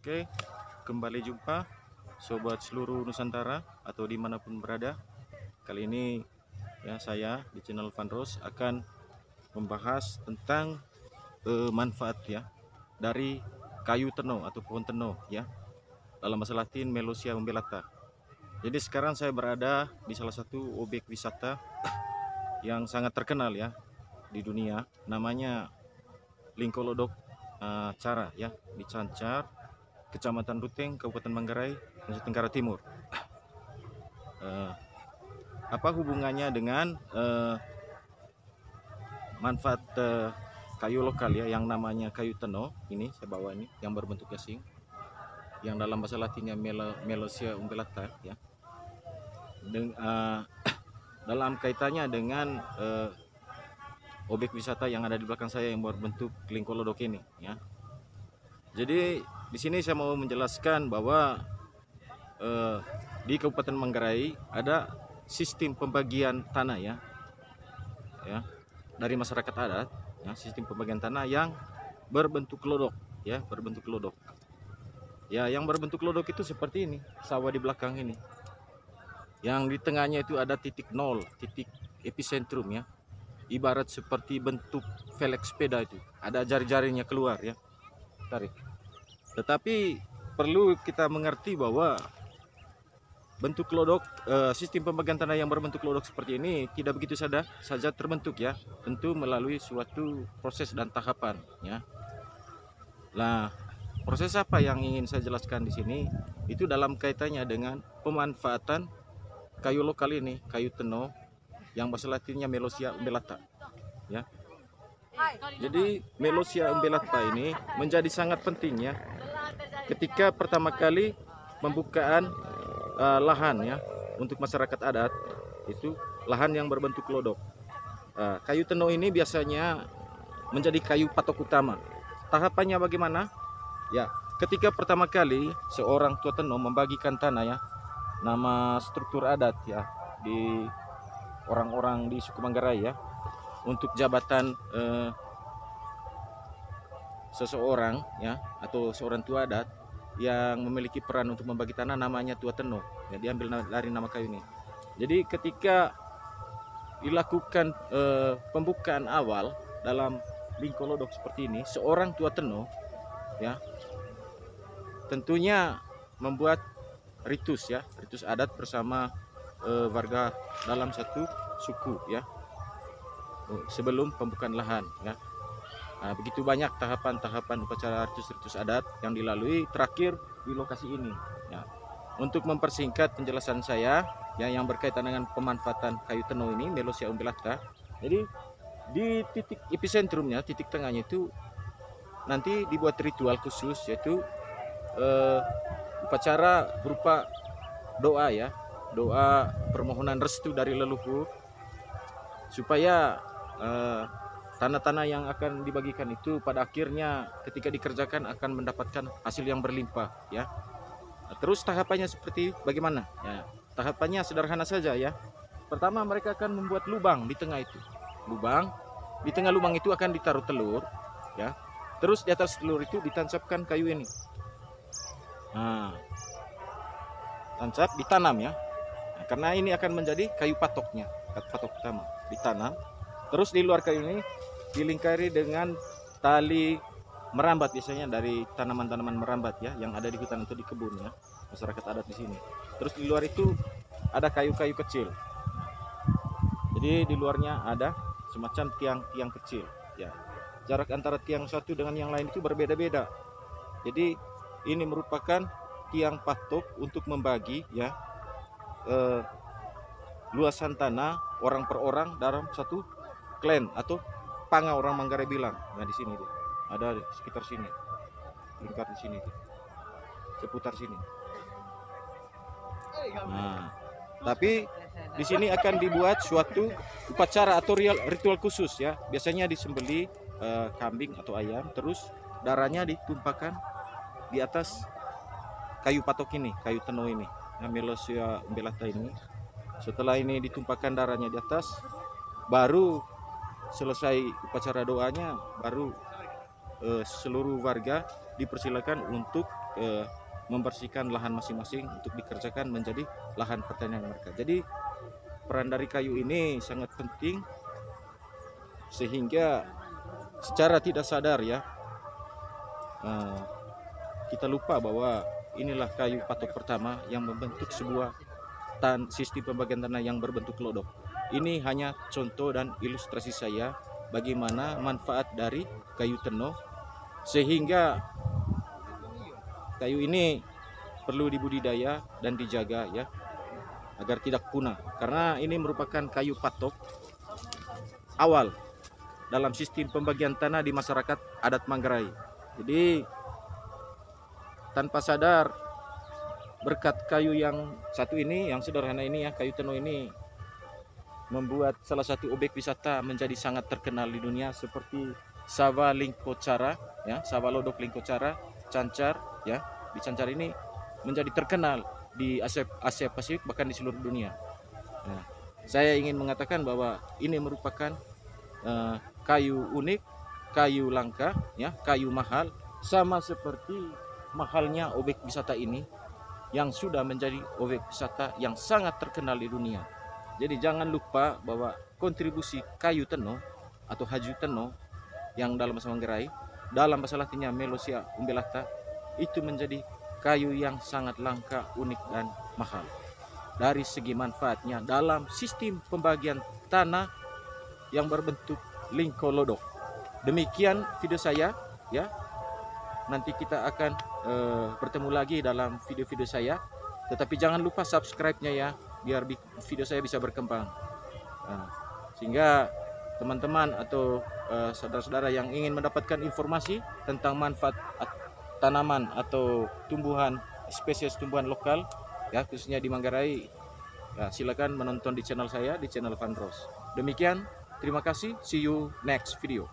Oke, kembali jumpa sobat seluruh Nusantara atau dimanapun berada. Kali ini ya saya di channel Vanros akan membahas tentang manfaat ya dari kayu teno atau pohon teno ya, dalam bahasa Latin Melosia umbellata. Jadi sekarang saya berada di salah satu objek wisata yang sangat terkenal ya di dunia, namanya Lingkolodok Cara ya, di Cancar, Kecamatan Ruteng, Kabupaten Manggarai, Nusa Tenggara Timur. Apa hubungannya dengan manfaat kayu lokal ya, yang namanya kayu teno ini saya bawa ini, yang berbentuk gasing, yang dalam bahasa Latinnya Melosia umbellata ya. Dalam kaitannya dengan objek wisata yang ada di belakang saya yang berbentuk lingkolodok ini ya. Jadi di sini saya mau menjelaskan bahwa di Kabupaten Manggarai ada sistem pembagian tanah ya dari masyarakat adat ya, sistem pembagian tanah yang berbentuk lodok ya, berbentuk lodok ya. Yang berbentuk lodok itu seperti ini, sawah di belakang ini, yang di tengahnya itu ada titik nol, titik epicentrum ya, ibarat seperti bentuk velg sepeda, itu ada jari-jarinya keluar ya, tarik. Tetapi perlu kita mengerti bahwa bentuk lodok, sistem pembagian tanah yang berbentuk lodok seperti ini tidak begitu saja terbentuk ya, tentu melalui suatu proses dan tahapan ya. Nah, proses apa yang ingin saya jelaskan di sini itu dalam kaitannya dengan pemanfaatan kayu lokal ini, kayu teno yang bahasa Latinnya Melosia umbellata ya. Jadi Melosia umbellata ini menjadi sangat penting ya ketika pertama kali pembukaan lahan ya untuk masyarakat adat, itu lahan yang berbentuk lodok. Kayu teno ini biasanya menjadi kayu patok utama. Tahapannya bagaimana? Ya, ketika pertama kali seorang tua teno membagikan tanah ya, nama struktur adat ya di orang-orang di suku Manggarai ya, untuk jabatan seseorang ya atau seorang tua adat yang memiliki peran untuk membagi tanah, namanya tua teno ya, diambil dari nama kayu ini. Jadi ketika dilakukan pembukaan awal dalam lingkolodok seperti ini, seorang tua teno ya tentunya membuat ritus ya, ritus adat bersama warga dalam satu suku ya, sebelum pembukaan lahan ya. Nah, begitu banyak tahapan-tahapan upacara ritus-ritus adat yang dilalui terakhir di lokasi ini ya. Untuk mempersingkat penjelasan saya ya, yang berkaitan dengan pemanfaatan kayu teno ini Melosia umbellata, jadi di titik epicentrumnya, titik tengahnya itu nanti dibuat ritual khusus, yaitu upacara berupa doa ya, doa permohonan restu dari leluhur supaya tanah-tanah yang akan dibagikan itu pada akhirnya ketika dikerjakan akan mendapatkan hasil yang berlimpah ya. Terus tahapannya seperti bagaimana ya? Tahapannya sederhana saja ya. Pertama mereka akan membuat lubang di tengah itu. Lubang, di tengah lubang itu akan ditaruh telur ya. Terus di atas telur itu ditancapkan kayu ini. Nah, tancap, ditanam ya. Nah, karena ini akan menjadi kayu patoknya, patok utama, ditanam. Terus di luar kayu ini dilingkari dengan tali merambat, biasanya dari tanaman-tanaman merambat ya, yang ada di hutan atau di kebun ya, masyarakat adat di sini. Terus di luar itu ada kayu-kayu kecil. Jadi di luarnya ada semacam tiang-tiang kecil ya. Jarak antara tiang satu dengan yang lain itu berbeda-beda. Jadi ini merupakan tiang patok untuk membagi ya luasan tanah orang per orang dalam satu klan atau panga, orang Manggarai bilang. Nah di sini tuh ada di sekitar sini, lingkar di sini tuh, seputar sini. Nah, tapi di sini akan dibuat suatu upacara atau ritual khusus ya. Biasanya disembeli kambing atau ayam, terus darahnya ditumpahkan di atas kayu patok ini, kayu teno ini, Melosia umbellata ini. Setelah ini ditumpahkan darahnya di atas, baru selesai upacara doanya, baru seluruh warga dipersilakan untuk membersihkan lahan masing-masing untuk dikerjakan menjadi lahan pertanian mereka. Jadi peran dari kayu ini sangat penting, sehingga secara tidak sadar ya kita lupa bahwa inilah kayu patok pertama yang membentuk sebuah sistem pembagian tanah yang berbentuk lodok. Ini hanya contoh dan ilustrasi saya bagaimana manfaat dari kayu tenau, sehingga kayu ini perlu dibudidaya dan dijaga ya agar tidak punah, karena ini merupakan kayu patok awal dalam sistem pembagian tanah di masyarakat adat Manggarai. Jadi tanpa sadar berkat kayu yang satu ini, yang sederhana ini ya, kayu tenau ini membuat salah satu objek wisata menjadi sangat terkenal di dunia, seperti Sawah Lingkocara ya, Sawah Lodok Lingkocara, Cancar ya. Di Cancar ini menjadi terkenal di Asia Pasifik, bahkan di seluruh dunia. Nah, saya ingin mengatakan bahwa ini merupakan kayu unik, kayu langka ya, kayu mahal, sama seperti mahalnya objek wisata ini yang sudah menjadi objek wisata yang sangat terkenal di dunia. Jadi jangan lupa bahwa kontribusi kayu tenau atau haju tenau yang dalam bahasa Manggarai, dalam bahasa Latinnya Melosia umbellata, itu menjadi kayu yang sangat langka, unik dan mahal dari segi manfaatnya dalam sistem pembagian tanah yang berbentuk lingko lodok. Demikian video saya ya. Nanti kita akan bertemu lagi dalam video-video saya. Tetapi jangan lupa subscribe-nya ya, biar video saya bisa berkembang. Sehingga teman-teman atau saudara-saudara yang ingin mendapatkan informasi tentang manfaat tanaman atau tumbuhan, spesies tumbuhan lokal ya, khususnya di Manggarai ya, silakan menonton di channel saya, di channel Van Ros. Demikian, terima kasih, see you next video.